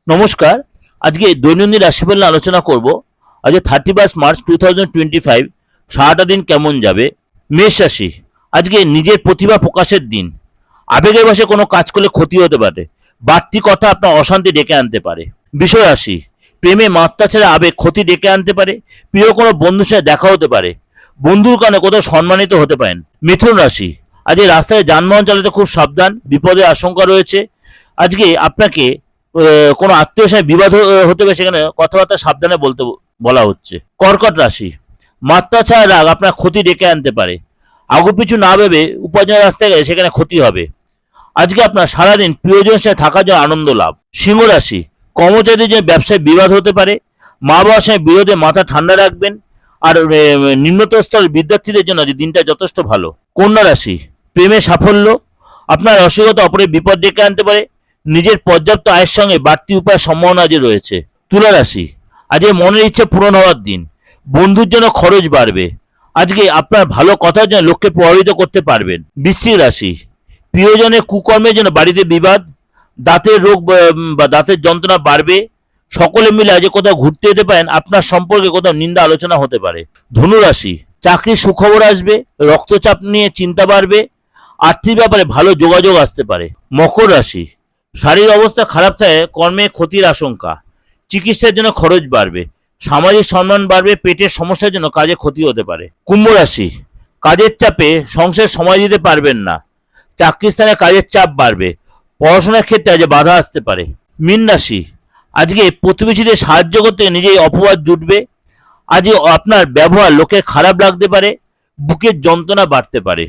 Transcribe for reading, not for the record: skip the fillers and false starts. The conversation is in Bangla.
নমস্কার। আজকে দৈনন্দিন রাশিফল নিয়ে আলোচনা করব। আজকে 31 মার্চ 2025 সারাটা দিন কেমন যাবে। মেষ রাশি, আজকে নিজের প্রতিভা প্রকাশের দিন। আবেগের বশে কোনো কাজ করলে ক্ষতি হতে পারে। বাড়তি কথা আপনার অশান্তি ডেকে আনতে পারে। বৃষ রাশি, প্রেমে মাত্রা ছেড়ে আবেগ ক্ষতি ডেকে আনতে পারে। প্রিয় কোনো বন্ধুর সাথে দেখা হতে পারে। বন্ধুর কারণে কোথাও সম্মানিত হতে পারেন। মিথুন রাশি, আজকে রাস্তায় যানবাহন চালাতে খুব সাবধান, বিপদের আশঙ্কা রয়েছে। আজকে আপনাকে কোনো আত্মীয়ের সাথে বিবাদ হতে পারে, সেখানে কথাবার্তা সাবধানে বলা হচ্ছে। কর্কট রাশি, মাত্রা ছাড়া রাগ আপনার ক্ষতি ডেকে আনতে পারে। আগুপিছু না ভেবে উপার্জনের রাস্তায় গেলে সেখানে ক্ষতি হবে। আজকে আপনার সারাদিন প্রিয়জনের সাথে থাকার জন্য আনন্দ লাভ। সিংহ রাশি, কর্মচারীদের জন্য ব্যবসায় বিবাদ হতে পারে। মা বাবার সঙ্গে বিরোধে মাথা ঠান্ডা রাখবেন। আর নিম্নতর স্তরের বিদ্যার্থীদের জন্য দিনটা যথেষ্ট ভালো। কন্যা রাশি, প্রেমে সাফল্য, আপনার রসিকতা অপরের বিপদ ডেকে আনতে পারে। নিজের পর্যাপ্ত আয়ের সঙ্গে বাড়তি উপায়ের সম্ভাবনা আজ রয়েছে। তুলা রাশি, আজকে মনের ইচ্ছে পূরণ হওয়ার দিন। বন্ধুর জন্য খরচ বাড়বে। আজকে আপনার ভালো কথার জন্য লোককে প্রভাবিত করতে পারবেন। বৃশ্চিক রাশি, প্রিয়জনের কুকর্মের জন্য বাড়িতে বিবাদ, দাঁতের রোগ বা দাঁতের যন্ত্রণা বাড়বে। সকলে মিলে আজ কোথাও ঘুরতে যেতে পারেন। আপনার সম্পর্কে কোথাও নিন্দা আলোচনা হতে পারে। ধনু রাশি, চাকরির সুখবর আসবে। রক্তচাপ নিয়ে চিন্তা বাড়বে। আর্থিক ব্যাপারে ভালো যোগাযোগ আসতে পারে। মকর রাশি, শারীরিক অবস্থা খারাপ থাকে, কর্মে ক্ষতির আশঙ্কা। চিকিৎসার জন্য খরচ বাড়বে। সামাজিক সম্মান বাড়বে। পেটের সমস্যার জন্য কাজে ক্ষতি হতে পারে। কুম্ভ রাশি, কাজের চাপে সংসারে সময় দিতে পারবেন না। চাকরি স্থানে কাজের চাপ বাড়বে। পড়াশোনার ক্ষেত্রে আজ বাধা আসতে পারে। মীন রাশি, আজকে প্রতিবেশীদের সাহায্য করতে নিজেই অপবাদ জুটবে। আজ আপনার ব্যবহার লোকের খারাপ লাগতে পারে। বুকের যন্ত্রণা বাড়তে পারে।